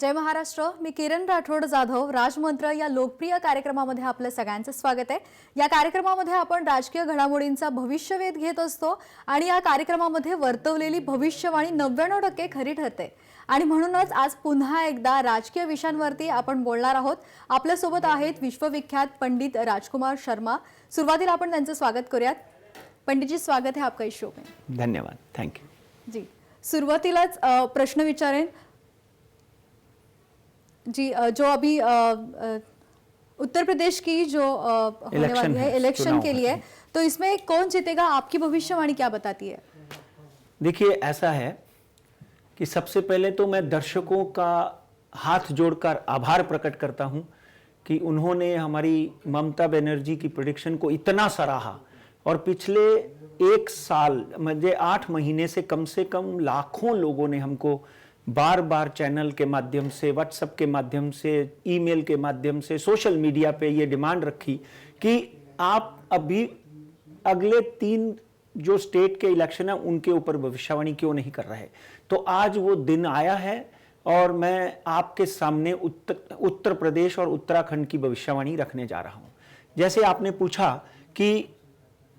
जय महाराष्ट्र. मी किरण राठोड जाधव. राजमंत्र या लोकप्रिय कार्यक्रमामध्ये आपलं सगळ्यांचं स्वागत आहे. या कार्यक्रमामध्ये आपण राजकीय घडामोडींचा भविष्यवेध घेत असतो आणि या कार्यक्रमामध्ये वर्तवलेली भविष्यवाणी 99% खरी ठरते. आणि म्हणूनच आज पुन्हा एकदा राजकीय विषयांवरती आपण बोलणार आहोत. आपल्या सोबत आहेत विश्वविख्यात पंडित राजकुमार शर्मा. सुरुवातीला आपण त्यांचं स्वागत करूयात. पंडित जी, स्वागत है आपका इस शो में. धन्यवाद. थैंक यू जी. सुरुवातीलाच प्रश्न विचारेन जी. जो अभी उत्तर प्रदेश की जो होने वाली है इलेक्शन के लिए, तो इसमें कौन जीतेगा, आपकी भविष्यवाणी क्या बताती है? देखिए, ऐसा है कि सबसे पहले तो मैं दर्शकों का हाथ जोड़कर आभार प्रकट करता हूं कि उन्होंने हमारी ममता बनर्जी की प्रेडिक्शन को इतना सराहा और पिछले एक साल मुझे 8 महीने से कम लाखों लोगों ने हमको बार बार चैनल के माध्यम से, व्हाट्सएप के माध्यम से, ईमेल के माध्यम से, सोशल मीडिया पे ये डिमांड रखी कि आप अभी अगले 3 जो स्टेट के इलेक्शन है उनके ऊपर भविष्यवाणी क्यों नहीं कर रहे। तो आज वो दिन आया है और मैं आपके सामने उत्तर प्रदेश और उत्तराखंड की भविष्यवाणी रखने जा रहा हूं। जैसे आपने पूछा कि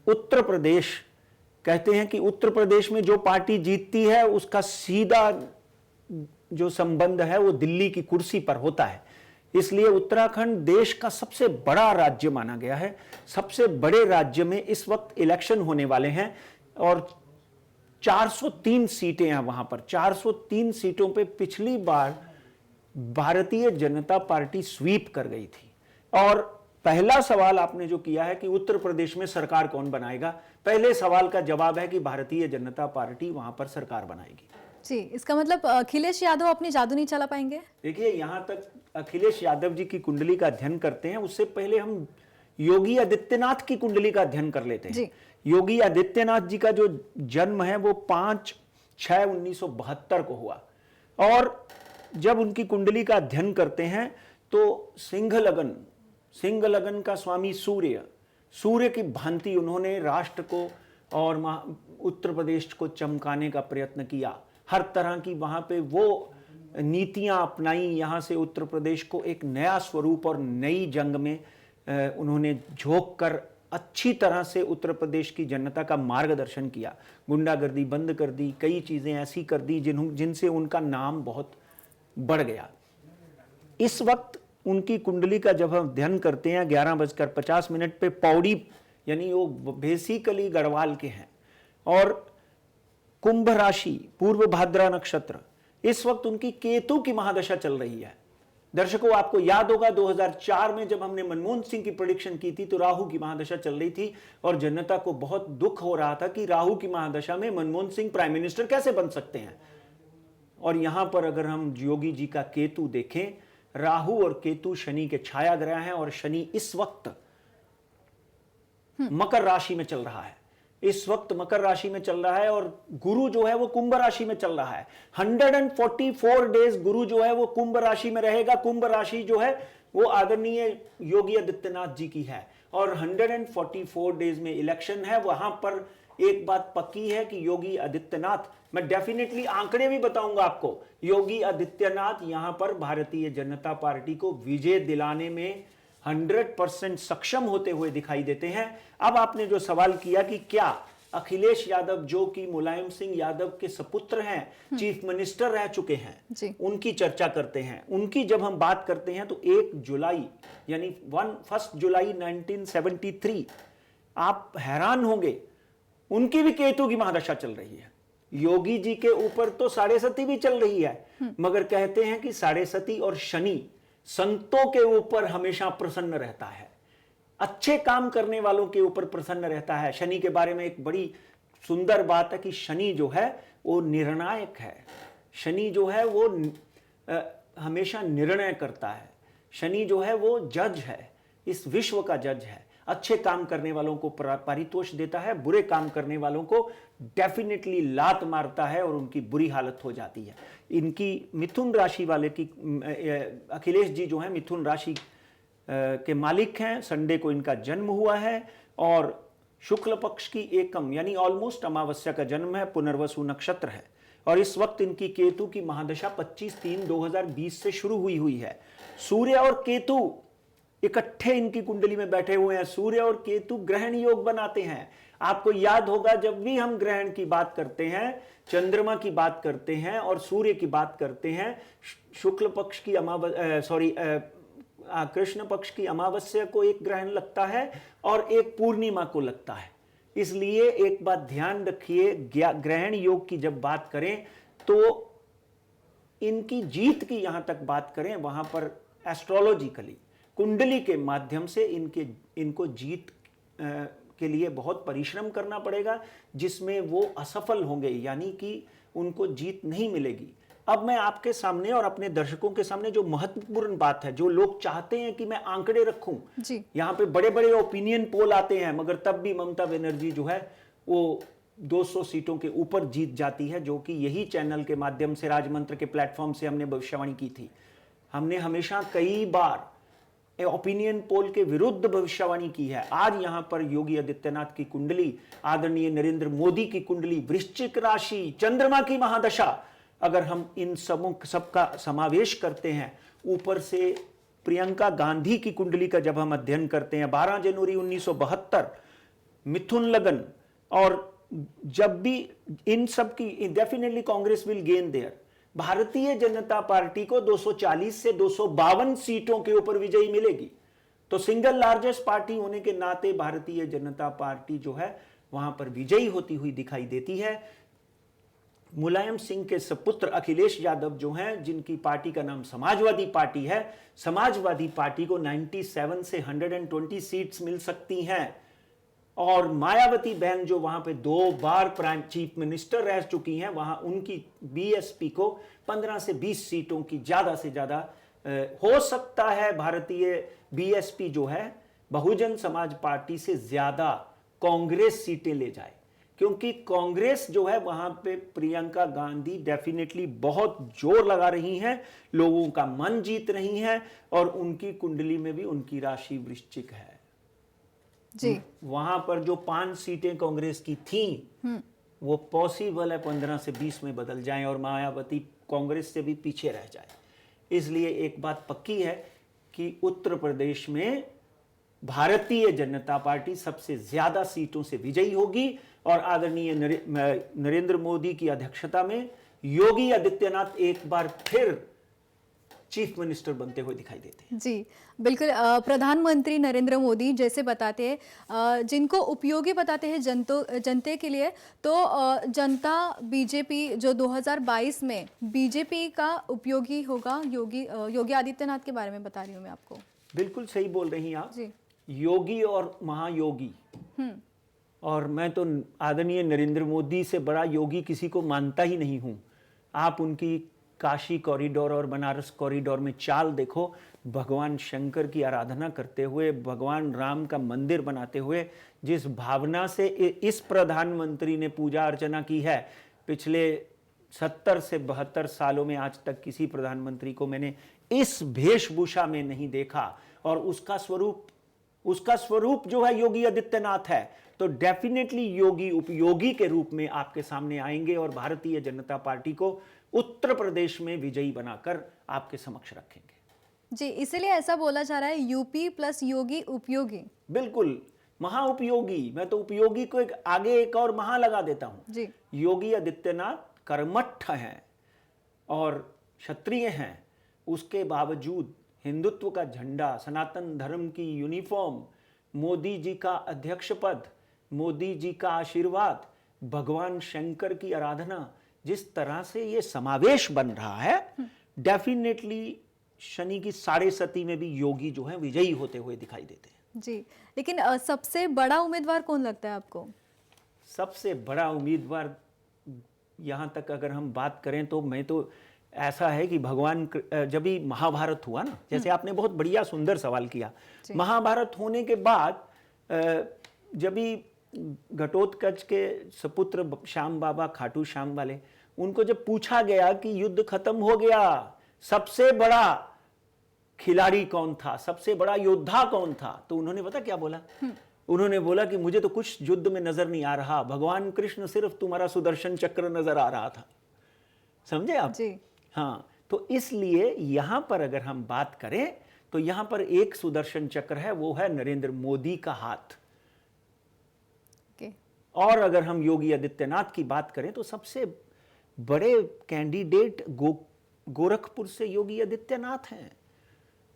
उत्तर प्रदेश, कहते हैं कि उत्तर प्रदेश में जो पार्टी जीतती है उसका सीधा जो संबंध है वो दिल्ली की कुर्सी पर होता है। इसलिए उत्तराखंड देश का सबसे बड़ा राज्य माना गया है। सबसे बड़े राज्य में इस वक्त इलेक्शन होने वाले हैं और 403 सीटें हैं वहां पर। 403 सीटों पे पिछली बार भारतीय जनता पार्टी स्वीप कर गई थी। और पहला सवाल आपने जो किया है कि उत्तर प्रदेश में सरकार कौन बनाएगा, पहले सवाल का जवाब है कि भारतीय जनता पार्टी वहां पर सरकार बनाएगी। जी, इसका मतलब अखिलेश यादव अपनी जादू नहीं चला पाएंगे? देखिए, यहां तक अखिलेश यादव जी की कुंडली का अध्ययन करते हैं उससे पहले हम योगी आदित्यनाथ की कुंडली का अध्ययन कर लेते हैं। योगी आदित्यनाथ जी का जो जन्म है वो 5/6/1972 को हुआ और जब उनकी कुंडली का अध्ययन करते हैं तो सिंह लगन का स्वामी सूर्य की भांति उन्होंने राष्ट्र को और उत्तर प्रदेश को चमकाने का प्रयत्न किया। हर तरह की वहां पे वो नीतियां अपनाई। यहां से उत्तर प्रदेश को एक नया स्वरूप और नई जंग में उन्होंने झोंक कर अच्छी तरह से उत्तर प्रदेश की जनता का मार्गदर्शन किया। गुंडागर्दी बंद कर दी, कई चीजें ऐसी कर दी जिनसे उनका नाम बहुत बढ़ गया। इस वक्त उनकी कुंडली का जब हम अध्ययन करते हैं 11:50 पे पौड़ी, यानी वो बेसिकली गढ़वाल के हैं और कुंभ राशि, पूर्व भाद्रा नक्षत्र, इस वक्त उनकी केतु की महादशा चल रही है। दर्शकों, आपको याद होगा 2004 में जब हमने मनमोहन सिंह की प्रेडिक्शन की थी तो राहु की महादशा चल रही थी और जनता को बहुत दुख हो रहा था कि राहु की महादशा में मनमोहन सिंह प्राइम मिनिस्टर कैसे बन सकते हैं। और यहां पर अगर हम योगी जी का केतु देखें, राहु और केतु शनि के छाया ग्रह हैं और शनि इस वक्त मकर राशि में चल रहा है। इस वक्त मकर राशि में चल रहा है और गुरु जो है वो कुंभ राशि में चल रहा है। 144 डेज गुरु जो है वो कुंभ राशि में रहेगा। कुंभ राशि जो है वो आदरणीय योगी आदित्यनाथ जी की है और 144 डेज में इलेक्शन है। वहां पर एक बात पक्की है कि योगी आदित्यनाथ, मैं डेफिनेटली आंकड़े भी बताऊंगा आपको, योगी आदित्यनाथ यहां पर भारतीय जनता पार्टी को विजय दिलाने में 100% सक्षम होते हुए दिखाई देते हैं। अब आपने जो सवाल किया कि क्या अखिलेश यादव, जो कि मुलायम सिंह यादव के सपुत्र हैं, चीफ मिनिस्टर रह चुके हैं, उनकी चर्चा करते हैं। उनकी जब हम बात करते हैं तो 1 जुलाई यानी 1 जुलाई 1973, आप हैरान होंगे, उनकी भी केतु की महादशा चल रही है। योगी जी के ऊपर तो 7.5 भी चल रही है, मगर कहते हैं कि 7.5 और शनि संतों के ऊपर हमेशा प्रसन्न रहता है, अच्छे काम करने वालों के ऊपर प्रसन्न रहता है। शनि के बारे में एक बड़ी सुंदर बात है कि शनि जो है वो निर्णायक है। शनि जो है वो हमेशा निर्णय करता है। शनि जो है वो जज है, इस विश्व का जज है। अच्छे काम करने वालों को पारितोष देता है, बुरे काम करने वालों को डेफिनेटली लात मारता है और उनकी बुरी हालत हो जाती है। इनकी मिथुन राशि वाले की अखिलेश जी जो है मिथुन राशि के मालिक हैं। संडे को इनका जन्म हुआ है और शुक्ल पक्ष की एकम यानी ऑलमोस्ट अमावस्या का जन्म है, पुनर्वसु नक्षत्र है और इस वक्त इनकी केतु की महादशा 25/3/2020 से शुरू हुई है। सूर्य और केतु इकट्ठे इनकी कुंडली में बैठे हुए हैं। सूर्य और केतु ग्रहण योग बनाते हैं। आपको याद होगा, जब भी हम ग्रहण की बात करते हैं, चंद्रमा की बात करते हैं और सूर्य की बात करते हैं, शुक्ल पक्ष की कृष्ण पक्ष की अमावस्या को एक ग्रहण लगता है और एक पूर्णिमा को लगता है। इसलिए एक बात ध्यान रखिए, ग्रहण योग की जब बात करें तो इनकी जीत की यहां तक बात करें, वहां पर एस्ट्रोलॉजिकली कुंडली के माध्यम से इनको जीत के लिए बहुत परिश्रम करना पड़ेगा, जिसमें वो असफल होंगे, यानी कि उनको जीत नहीं मिलेगी। अब मैं आपके सामने और अपने दर्शकों के सामने जो महत्वपूर्ण बात है, जो लोग चाहते हैं कि मैं आंकड़े रखूं, यहाँ पे बड़े बड़े ओपिनियन पोल आते हैं, मगर तब भी ममता बनर्जी जो है वो 200 सीटों के ऊपर जीत जाती है, जो कि यही चैनल के माध्यम से, राजमंत्र के प्लेटफॉर्म से हमने भविष्यवाणी की थी। हमने हमेशा कई बार ओपिनियन पोल के विरुद्ध भविष्यवाणी की है। आज यहां पर योगी आदित्यनाथ की कुंडली, आदरणीय नरेंद्र मोदी की कुंडली, वृश्चिक राशि, चंद्रमा की महादशा, अगर हम इन सबका समावेश करते हैं, ऊपर से प्रियंका गांधी की कुंडली का जब हम अध्ययन करते हैं, 12 जनवरी 1972, मिथुन लगन, और जब भी इन सब की definitely Congress will gain there. Bharatiya Janata party को 240 से 252 सीटों के ऊपर विजयी मिलेगी। तो सिंगल लार्जेस्ट पार्टी होने के नाते भारतीय जनता पार्टी जो है वहां पर विजयी होती हुई दिखाई देती है। मुलायम सिंह के सपुत्र अखिलेश यादव जो हैं, जिनकी पार्टी का नाम समाजवादी पार्टी है, समाजवादी पार्टी को 97 से 120 सीट्स मिल सकती हैं। और मायावती बहन जो वहां पे 2 बार प्राइम चीफ मिनिस्टर रह चुकी हैं, वहां उनकी बीएसपी को 15 से 20 सीटों की ज्यादा से ज्यादा हो सकता है। भारतीय बीएसपी जो है बहुजन समाज पार्टी से ज्यादा कांग्रेस सीटें ले जाए, क्योंकि कांग्रेस जो है वहां पे प्रियंका गांधी डेफिनेटली बहुत जोर लगा रही हैं, लोगों का मन जीत रही हैं, और उनकी कुंडली में भी उनकी राशि वृश्चिक है जी। वहां पर जो 5 सीटें कांग्रेस की थी, वो पॉसिबल है 15 से 20 में बदल जाएं और मायावती कांग्रेस से भी पीछे रह जाए। इसलिए एक बात पक्की है कि उत्तर प्रदेश में भारतीय जनता पार्टी सबसे ज्यादा सीटों से विजयी होगी और आदरणीय नरेंद्र मोदी की अध्यक्षता में योगी आदित्यनाथ एक बार फिर चीफ मिनिस्टर बनते हुए दिखाई देते हैं। जी बिल्कुल। प्रधानमंत्री नरेंद्र मोदी जैसे बताते हैं, जिनको उपयोगी बताते हैं जनते के लिए, तो जनता बीजेपी जो 2022 में बीजेपी का उपयोगी होगा, योगी आदित्यनाथ के बारे में बता रही हूँ मैं आपको। बिल्कुल सही बोल रही हैं आप जी। योगी और महायोगी, और मैं तो आदरणीय नरेंद्र मोदी से बड़ा योगी किसी को मानता ही नहीं हूं। आप उनकी काशी कॉरिडोर और बनारस कॉरिडोर में चाल देखो, भगवान शंकर की आराधना करते हुए, भगवान राम का मंदिर बनाते हुए, जिस भावना से इस प्रधानमंत्री ने पूजा अर्चना की है, पिछले 70 से 72 सालों में आज तक किसी प्रधानमंत्री को मैंने इस वेशभूषा में नहीं देखा। और उसका स्वरूप जो है योगी आदित्यनाथ है। तो डेफिनेटली योगी उपयोगी के रूप में आपके सामने आएंगे और भारतीय जनता पार्टी को उत्तर प्रदेश में विजयी बनाकर आपके समक्ष रखेंगे। जी, इसलिए ऐसा बोला जा रहा है यूपी प्लस योगी उपयोगी। बिल्कुल, महाउपयोगी। मैं तो उपयोगी को आगे एक और महा लगा देता हूं जी। योगी आदित्यनाथ कर्मठ हैं और क्षत्रिय हैं, उसके बावजूद हिंदुत्व का झंडा, सनातन धर्म की यूनिफॉर्म, मोदी जी का अध्यक्ष पद, मोदी जी का आशीर्वाद, भगवान शंकर की आराधना, जिस तरह से ये समावेश बन रहा है, डेफिनेटली शनि की 7.5 में भी योगी जो है विजयी होते हुए दिखाई देते हैं। जी, लेकिन सबसे बड़ा उम्मीदवार कौन लगता है आपको? सबसे बड़ा उम्मीदवार यहां तक अगर हम बात करें तो मैं तो ऐसा है कि भगवान, जब भी महाभारत हुआ ना, जैसे आपने बहुत बढ़िया सुंदर सवाल किया, महाभारत होने के बाद जब भी घटोत्कच के सपुत्र श्याम बाबा, खाटू श्याम वाले, उनको जब पूछा गया कि युद्ध खत्म हो गया, सबसे बड़ा खिलाड़ी कौन था, सबसे बड़ा योद्धा कौन था, तो उन्होंने पता क्या बोला? उन्होंने बोला कि मुझे तो कुछ युद्ध में नजर नहीं आ रहा, भगवान कृष्ण सिर्फ तुम्हारा सुदर्शन चक्र नजर आ रहा था। समझे आप? जी। हाँ, तो इसलिए यहां पर अगर हम बात करें तो यहां पर एक सुदर्शन चक्र है, वो है नरेंद्र मोदी का हाथ। ओके। और अगर हम योगी आदित्यनाथ की बात करें तो सबसे बड़े कैंडिडेट गोरखपुर से योगी आदित्यनाथ हैं।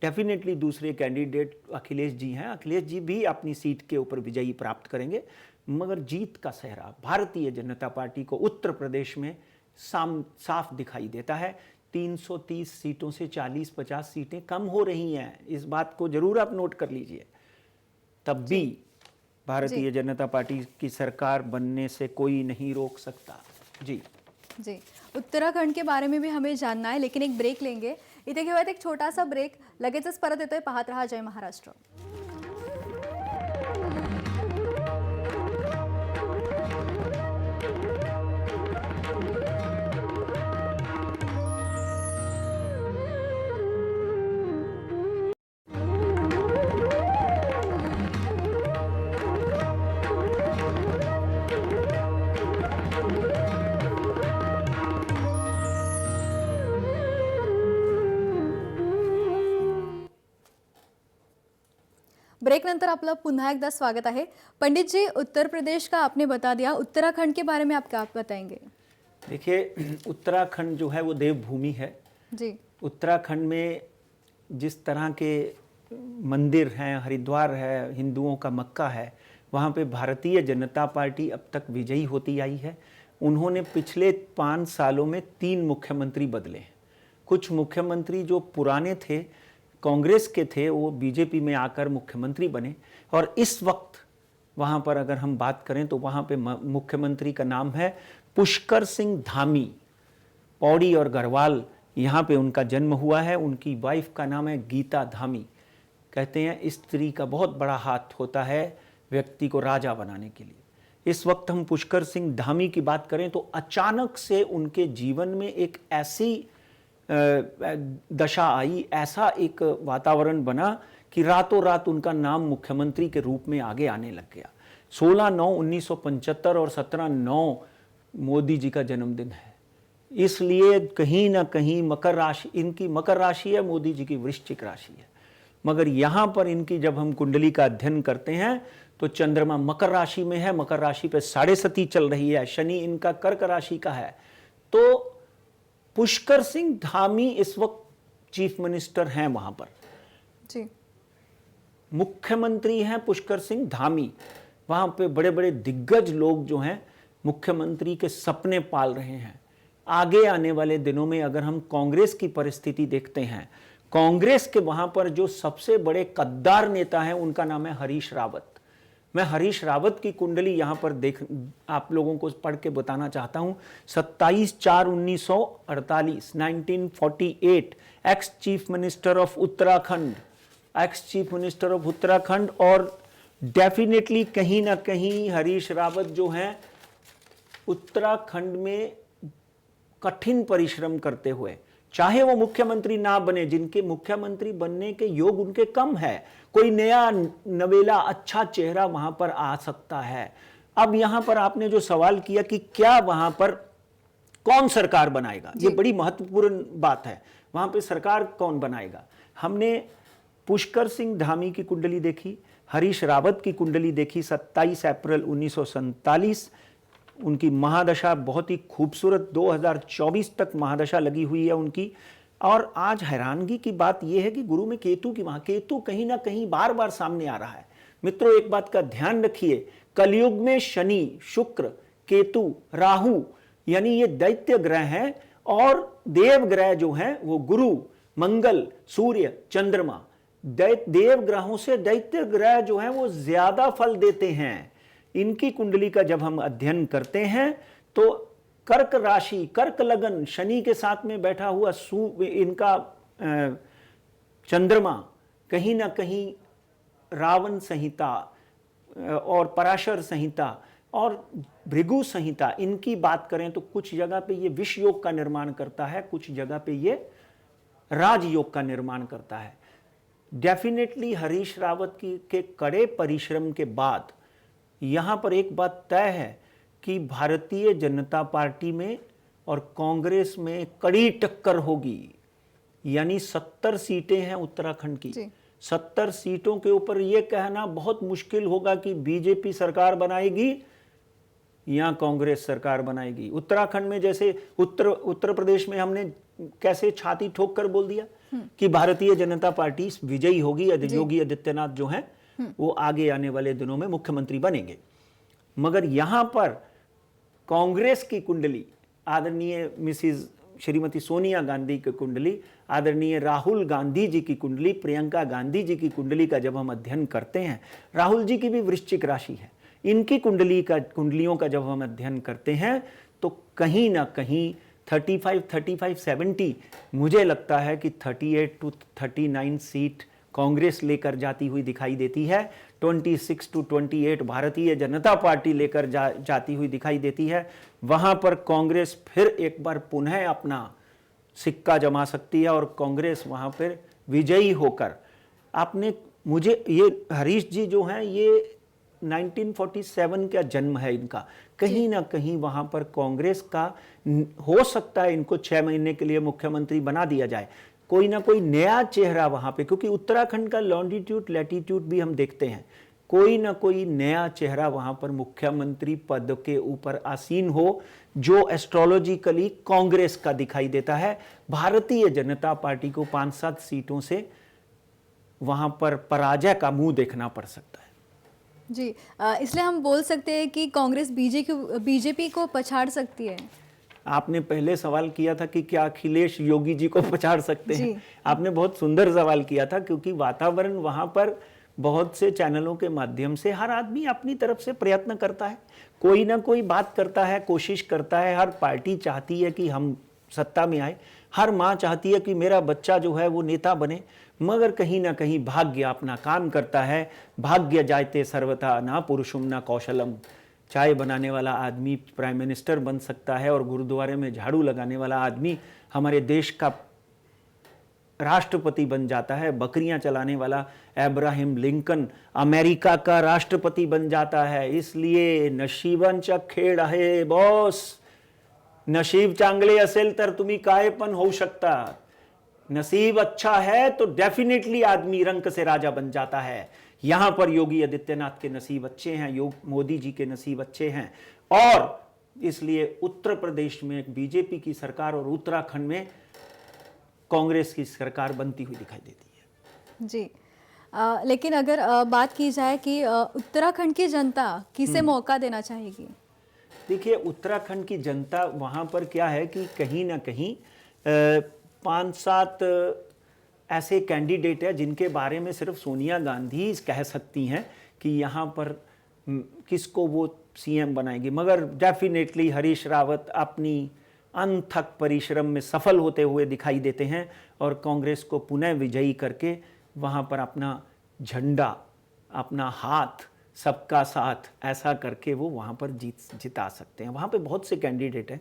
डेफिनेटली दूसरे कैंडिडेट अखिलेश जी हैं, अखिलेश जी भी अपनी सीट के ऊपर विजयी प्राप्त करेंगे, मगर जीत का सेहरा भारतीय जनता पार्टी को उत्तर प्रदेश में साफ दिखाई देता है। 330 सीटों से 40-50 सीटें कम हो रही हैं, इस बात को जरूर आप नोट कर लीजिए। तब भी भारतीय जनता पार्टी की सरकार बनने से कोई नहीं रोक सकता। जी जी, उत्तराखंड के बारे में भी हमें जानना है, लेकिन एक ब्रेक लेंगे। इथे घेऊयात एक छोटासा ब्रेक, लगेचच परत येतोय। पाहत रहा जय महाराष्ट्र। ब्रेक नंतर आपलं पुन्हा एकदा स्वागत है। पंडित जी, उत्तर प्रदेश का आपने बता दिया, उत्तराखंड के बारे में आप क्या बताएंगे? देखिए, उत्तराखंड जो है वो देवभूमि है। जी। उत्तराखंड में जिस तरह के मंदिर हैं, हरिद्वार है, हिंदुओं का मक्का है, वहाँ पे भारतीय जनता पार्टी अब तक विजयी होती आई है। उन्होंने पिछले 5 सालों में 3 मुख्यमंत्री बदले हैं। कुछ मुख्यमंत्री जो पुराने थे, कांग्रेस के थे, वो बीजेपी में आकर मुख्यमंत्री बने। और इस वक्त वहाँ पर अगर हम बात करें तो वहाँ पे मुख्यमंत्री का नाम है पुष्कर सिंह धामी। पौड़ी और गढ़वाल यहाँ पे उनका जन्म हुआ है। उनकी वाइफ का नाम है गीता धामी। कहते हैं स्त्री का बहुत बड़ा हाथ होता है व्यक्ति को राजा बनाने के लिए। इस वक्त हम पुष्कर सिंह धामी की बात करें तो अचानक से उनके जीवन में एक ऐसी दशा आई, ऐसा एक वातावरण बना कि रातों रात उनका नाम मुख्यमंत्री के रूप में आगे आने लग गया। 16/9/1975 और 17/9 मोदी जी का जन्मदिन है। इसलिए कहीं ना कहीं मकर राशि, इनकी मकर राशि है, मोदी जी की वृश्चिक राशि है। मगर यहाँ पर इनकी जब हम कुंडली का अध्ययन करते हैं तो चंद्रमा मकर राशि में है, मकर राशि पे 7.5 चल रही है, शनि इनका कर्क राशि का है। तो पुष्कर सिंह धामी इस वक्त चीफ मिनिस्टर हैं वहां पर। जी। मुख्यमंत्री हैं पुष्कर सिंह धामी। वहां पे बड़े बड़े दिग्गज लोग जो हैं मुख्यमंत्री के सपने पाल रहे हैं। आगे आने वाले दिनों में अगर हम कांग्रेस की परिस्थिति देखते हैं, कांग्रेस के वहां पर जो सबसे बड़े कद्दार नेता हैं उनका नाम है हरीश रावत। मैं हरीश रावत की कुंडली यहां पर आप लोगों को पढ़ के बताना चाहता हूं। 27/4/1948 1948 ex chief minister of Uttarakhand. और डेफिनेटली कहीं ना कहीं हरीश रावत जो हैं उत्तराखंड में कठिन परिश्रम करते हुए, चाहे वो मुख्यमंत्री ना बने, जिनके मुख्यमंत्री बनने के योग उनके कम है, कोई नया नवेला अच्छा चेहरा वहां पर आ सकता है। अब यहां पर आपने जो सवाल किया कि क्या वहां पर कौन सरकार बनाएगा, ये बड़ी महत्वपूर्ण बात है। वहां पे सरकार कौन बनाएगा? हमने पुष्कर सिंह धामी की कुंडली देखी, हरीश रावत की कुंडली देखी। 27 अप्रैल 1947 उनकी महादशा बहुत ही खूबसूरत 2024 तक महादशा लगी हुई है उनकी। और आज हैरानगी की बात यह है कि गुरु में केतु की, वहां केतु कहीं ना कहीं बार बार सामने आ रहा है। मित्रों, एक बात का ध्यान रखिए, कलयुग में शनि, शुक्र, केतु, राहु यानी ये दैत्य ग्रह हैं, और देव ग्रह जो हैं वो गुरु, मंगल, सूर्य, चंद्रमा। देव ग्रहों से दैत्य ग्रह जो हैं वो ज्यादा फल देते हैं। इनकी कुंडली का जब हम अध्ययन करते हैं तो कर्क राशि, कर्क लगन, शनि के साथ में बैठा हुआ इनका चंद्रमा कहीं ना कहीं रावण संहिता और पराशर संहिता और भृगु संहिता, इनकी बात करें तो कुछ जगह पे ये विष योग का निर्माण करता है, कुछ जगह पे ये राजयोग का निर्माण करता है। डेफिनेटली हरीश रावत के कड़े परिश्रम के बाद यहां पर एक बात तय है कि भारतीय जनता पार्टी में और कांग्रेस में कड़ी टक्कर होगी। यानी 70 सीटें हैं उत्तराखंड की, 70 सीटों के ऊपर यह कहना बहुत मुश्किल होगा कि बीजेपी सरकार बनाएगी या कांग्रेस सरकार बनाएगी। उत्तराखंड में जैसे उत्तर प्रदेश में हमने कैसे छाती ठोक कर बोल दिया कि भारतीय जनता पार्टी विजयी होगी, योगी आदित्यनाथ जो हैं वो आगे आने वाले दिनों में मुख्यमंत्री बनेंगे। मगर यहां पर कांग्रेस की कुंडली, आदरणीय मिसिज श्रीमती सोनिया गांधी की कुंडली, आदरणीय राहुल गांधी जी की कुंडली, प्रियंका गांधी जी की कुंडली का जब हम अध्ययन करते हैं, राहुल जी की भी वृश्चिक राशि है, इनकी कुंडलियों का जब हम अध्ययन करते हैं तो कहीं ना कहीं 35, 70 मुझे लगता है कि 38 to 39 सीट कांग्रेस लेकर जाती हुई दिखाई देती है। 26 to 28 भारतीय जनता पार्टी लेकर जाती हुई दिखाई देती है। वहां पर कांग्रेस फिर एक बार पुनः अपना सिक्का जमा सकती है और कांग्रेस वहां पर विजयी होकर आपने मुझे ये हरीश जी जो हैं ये 1947 का जन्म है इनका, कहीं ना कहीं वहां पर कांग्रेस का हो सकता है इनको 6 महीने के लिए मुख्यमंत्री बना दिया जाए, कोई ना कोई नया चेहरा वहां पे, क्योंकि उत्तराखंड का लॉन्डिट्यूड लैटिट्यूड भी हम देखते हैं, कोई ना कोई नया चेहरा वहां पर मुख्यमंत्री पद के ऊपर आसीन हो जो एस्ट्रोलॉजिकली कांग्रेस का दिखाई देता है। भारतीय जनता पार्टी को 5-7 सीटों से वहां पर पराजय का मुंह देखना पड़ सकता है। जी, इसलिए हम बोल सकते हैं कि कांग्रेस बीजेपी को पछाड़ सकती है। आपने पहले सवाल किया था कि क्या अखिलेश योगी जी को पछाड़ सकते हैं। आपने बहुत सुंदर सवाल किया था, क्योंकि वातावरण वहां पर बहुत से चैनलों के माध्यम से हर आदमी अपनी तरफ से प्रयत्न करता है, कोई ना कोई बात करता है, कोशिश करता है। हर पार्टी चाहती है कि हम सत्ता में आए, हर माँ चाहती है कि मेरा बच्चा जो है वो नेता बने, मगर कहीं ना कहीं भाग्य अपना काम करता है। भाग्य जायते सर्वथा ना पुरुषुम ना कौशलम। चाय बनाने वाला आदमी प्राइम मिनिस्टर बन सकता है और गुरुद्वारे में झाड़ू लगाने वाला आदमी हमारे देश का राष्ट्रपति बन जाता है। बकरियां चलाने वाला अब्राहम लिंकन अमेरिका का राष्ट्रपति बन जाता है। इसलिए नशिबांचा खेळ आहे बॉस, नशीब चांगले असेल तर तुम्ही काय पण होऊ शकता। नसीब अच्छा है तो डेफिनेटली आदमी रंक से राजा बन जाता है। यहां पर योगी आदित्यनाथ के नसीब अच्छे हैं, मोदी जी के नसीब अच्छे हैं, और इसलिए उत्तर प्रदेश में बीजेपी की सरकार और उत्तराखंड में कांग्रेस की सरकार बनती हुई दिखाई देती है। जी, लेकिन अगर बात की जाए कि उत्तराखंड की जनता किसे मौका देना चाहेगी? देखिए, उत्तराखंड की जनता वहां पर क्या है कि कहीं ना कहीं 5-7 ऐसे कैंडिडेट है जिनके बारे में सिर्फ सोनिया गांधी कह सकती हैं कि यहाँ पर किसको वो सीएम बनाएगी, मगर डेफिनेटली हरीश रावत अपनी अनथक परिश्रम में सफल होते हुए दिखाई देते हैं और कांग्रेस को पुनः विजयी करके वहाँ पर अपना झंडा, अपना हाथ, सबका साथ ऐसा करके वो वहाँ पर जिता सकते हैं। वहाँ पे बहुत से कैंडिडेट हैं,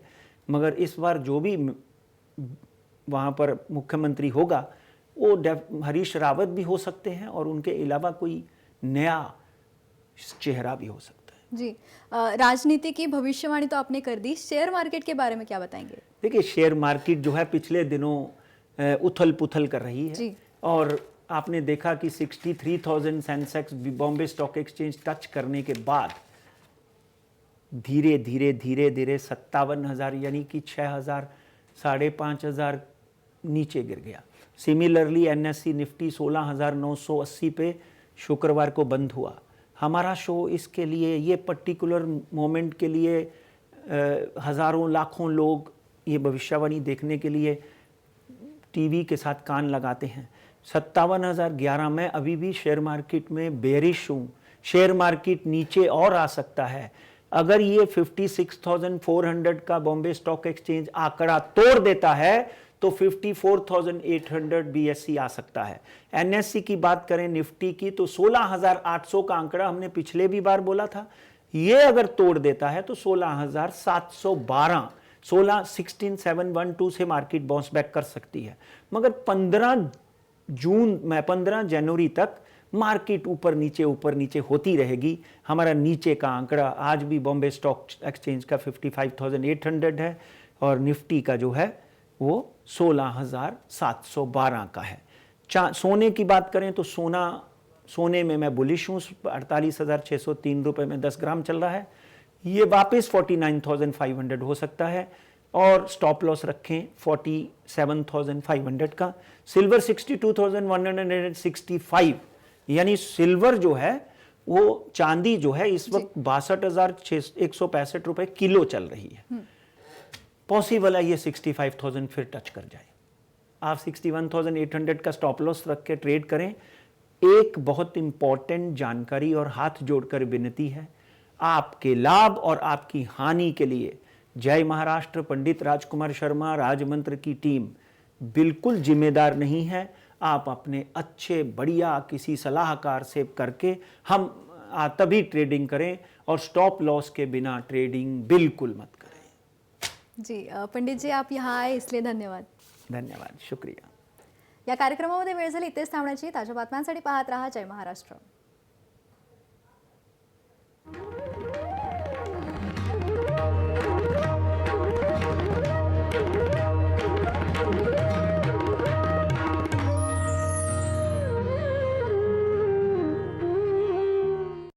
मगर इस बार जो भी वहाँ पर मुख्यमंत्री होगा वो हरीश रावत भी हो सकते हैं और उनके अलावा कोई नया चेहरा भी हो सकता है। जी, राजनीति की भविष्यवाणी तो आपने कर दी, शेयर मार्केट के बारे में क्या बताएंगे? देखिए, शेयर मार्केट जो है पिछले दिनों उथल पुथल कर रही है जी। और आपने देखा कि 63,000 Sensex Bombay stock exchange touch करने के बाद धीरे धीरे 57,000 यानी कि 6,000 5,500 नीचे गिर गया। सिमिलरली एनएससी निफ्टी 16,980 पे शुक्रवार को बंद हुआ। हमारा शो इसके लिए, ये पर्टिकुलर मोमेंट के लिए हज़ारों लाखों लोग ये भविष्यवाणी देखने के लिए टीवी के साथ कान लगाते हैं। 57,011 में अभी भी शेयर मार्केट में बेरिश हूँ, शेयर मार्केट नीचे और आ सकता है। अगर ये 56,400 का बॉम्बे स्टॉक एक्सचेंज आंकड़ा तोड़ देता है तो 54,800 बीएससी आ सकता है। एनएससी की बात करें, निफ्टी की, तो 16,800 का आंकड़ा हमने पिछले भी बार बोला था, ये अगर तोड़ देता है तो 16,712 16,712 से मार्केट बाउंस बैक कर सकती है। मगर 15 जनवरी तक मार्केट ऊपर नीचे होती रहेगी। हमारा नीचे का आंकड़ा आज भी बॉम्बे स्टॉक एक्सचेंज का 55,800 है और निफ्टी का जो है वो 16,712 का है। सोने की बात करें तो सोने में मैं बुलिश हूँ, 48,603 रुपये में 10 ग्राम चल रहा है। ये वापस 49,500 हो सकता है और स्टॉप लॉस रखें 47,500 का। सिल्वर 62,165, यानी सिल्वर जो है वो चांदी जो है इस वक्त 62,165 रुपये किलो चल रही है। पॉसिबल है ये 65,000 फिर टच कर जाए। आप 61,800 का स्टॉप लॉस रख के ट्रेड करें। एक बहुत इंपॉर्टेंट जानकारी और हाथ जोड़कर विनती है, आपके लाभ और आपकी हानि के लिए जय महाराष्ट्र पंडित राजकुमार शर्मा राजमंत्र की टीम बिल्कुल जिम्मेदार नहीं है। आप अपने अच्छे बढ़िया किसी सलाहकार से करके हम तभी ट्रेडिंग करें और स्टॉप लॉस के बिना ट्रेडिंग बिल्कुल मत करें। जी पंडित जी, आप यहाँ आए इसलिए धन्यवाद. धन्यवाद, शुक्रिया. या कार्यक्रमामध्ये वेळ झाली इथेच थांबण्याची. ताज्या बातम्यांसाठी पाहत रहा जय महाराष्ट्र.